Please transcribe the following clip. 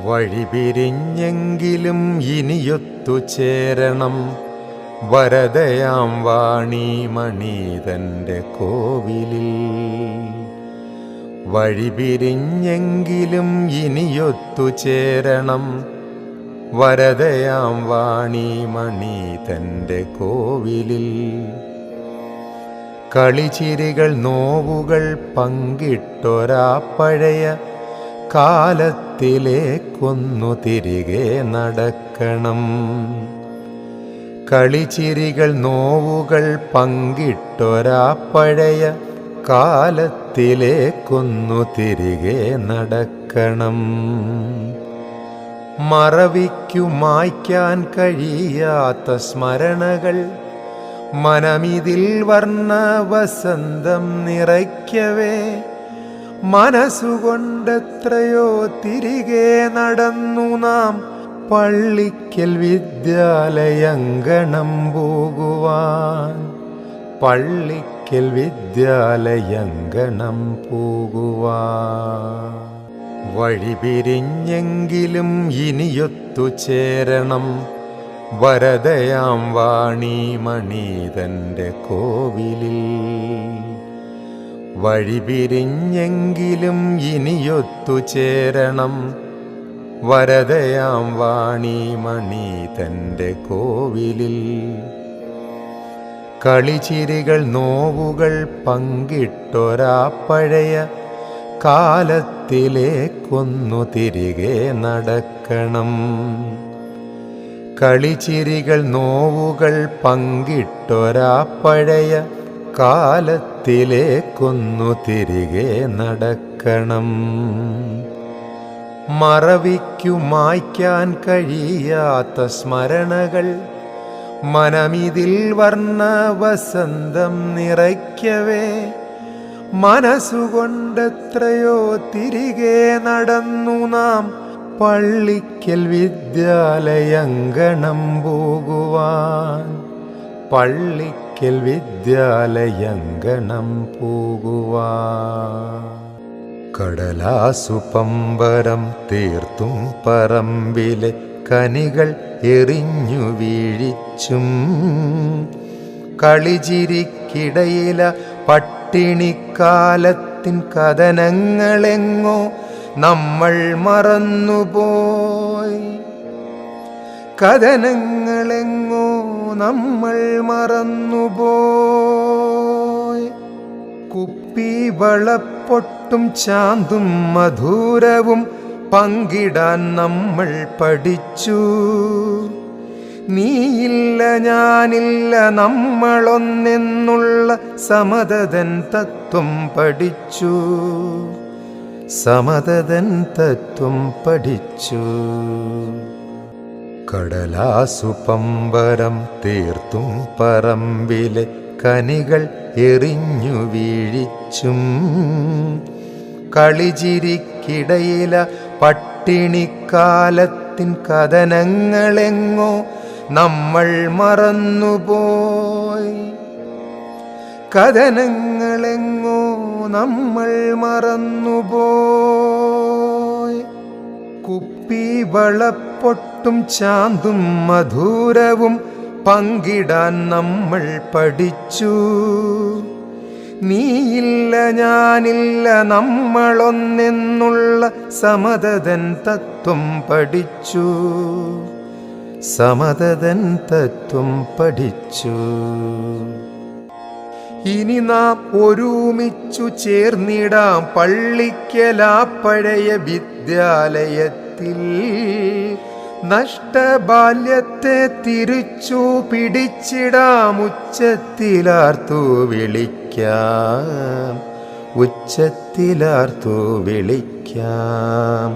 വഴിപിരിഞ്ഞെങ്കിലും ഇനിയൊത്തുചേരണം വരദയാം വാണി മണീതൻ്റെ കോവിലിൽ. വഴിപിരിഞ്ഞെങ്കിലും ഇനിയൊത്തുചേരണം വരദയാം വാണി മണീതൻ്റെ കോവിലിൽ. കളിച്ചിരികൾ നോവുകൾ പങ്കിട്ടൊരാ പഴയ കാലത്തിലേക്കൊന്നു തിരികെ നടക്കണം. കളിച്ചിരികൾ നോവുകൾ പങ്കിട്ടൊരാ പഴയ കാലത്തിലേക്കൊന്നു തിരികെ നടക്കണം. മറവിക്കു മായ്ക്കാൻ കഴിയാത്ത സ്മരണകൾ മനമിതിൽ വർണ്ണ വസന്തം നിറയ്ക്കവേ മനസ്സുകൊണ്ടെത്രയോ തിരികെ നടന്നു നാം പള്ളിക്കൽ വിദ്യാലയങ്കണം പോകുവാൻ. പള്ളിക്കൽ വിദ്യാലയങ്കണം പോകുവാൻ. വഴിപിരിഞ്ഞെങ്കിലും ഇനിയൊത്തുചേരണം വരദയാം വാണി മണീതൻ്റെ കോവിലിൽ. വഴിപിരിഞ്ഞെങ്കിലും ഇനിയൊത്തുചേരണം വരദയാം വാണി മണീതൻ്റെ കോവിലിൽ. കളിച്ചിരികൾ നോവുകൾ പങ്കിട്ടൊരാ പഴയ കാലത്തിലേക്കൊന്നു തിരികെ നടക്കണം. കളിച്ചിരികൾ നോവുകൾ പങ്കിട്ടൊരാ പഴയ കാലത്തിലേക്കൊന്നു തിരികെ നടക്കണം. മറവിക്കു മായ്ക്കാൻ കഴിയാത്ത സ്മരണകൾ മനമിതിൽ വർണ്ണ വസന്തം നിറയ്ക്കവേ മനസ്സുകൊണ്ടെത്രയോ തിരികെ നടന്നു നാം പള്ളിക്കൽ വിദ്യാലയങ്കണം പോകുവാൻ. പള്ളിക്കൽ വിദ്യാലയങ്കണം പോകുവാൻ. കടലാസു പമ്പരം തീർത്തും പറമ്പിലെ കനികൾ എറിഞ്ഞു വീഴിച്ചും കളിചിരിക്കിടയില പട്ടിണിക്കാലത്തിൻ കഥനങ്ങളെങ്ങോ നമ്മൾ മറന്നുപോയി. കഥനങ്ങളെങ്ങോ നമ്മൾ മറന്നുപോയി. കുപ്പി വളപ്പൊട്ടും ചാന്തും മധുരവും പങ്കിടാൻ നമ്മൾ പഠിച്ചു. നീയില്ല ഞാനില്ല നമ്മളൊന്നെന്നുള്ള സമതതൻ തത്വം പഠിച്ചു. സമതതൻ തത്വം പഠിച്ചു. കടലാസു പമ്പരം തീർത്തും പറമ്പിലെ കനികൾ എറിഞ്ഞു വീഴിച്ചും കളിചിരിക്കിടയില പട്ടിണിക്കാലത്തിൻ കഥനങ്ങളെങ്ങോ നമ്മൾ മറന്നുപോയി. കഥനങ്ങളെങ്ങോ നമ്മൾ മറന്നുപോയി. കുപ്പി വളപ്പൊട്ടും ചാന്തും മധുരവും പങ്കിടാൻ നമ്മൾ പഠിച്ചു. നീയില്ല ഞാനില്ല നമ്മളൊന്നെന്നുള്ള സമതതൻ തത്വം പഠിച്ചു. സമതതൻ തത്വം പഠിച്ചു. ഇനി നാം ഒരുമിച്ചു ചേർന്നിടാം പള്ളിക്കലാ പഴയ വിദ്യാലയത്തിൽ. നഷ്ടബാല്യത്തെ തിരിച്ചു പിടിച്ചിടാം. ഉച്ചത്തിലാർത്തു വിളിക്കാം. ഉച്ചത്തിലാർത്തു വിളിക്കാം.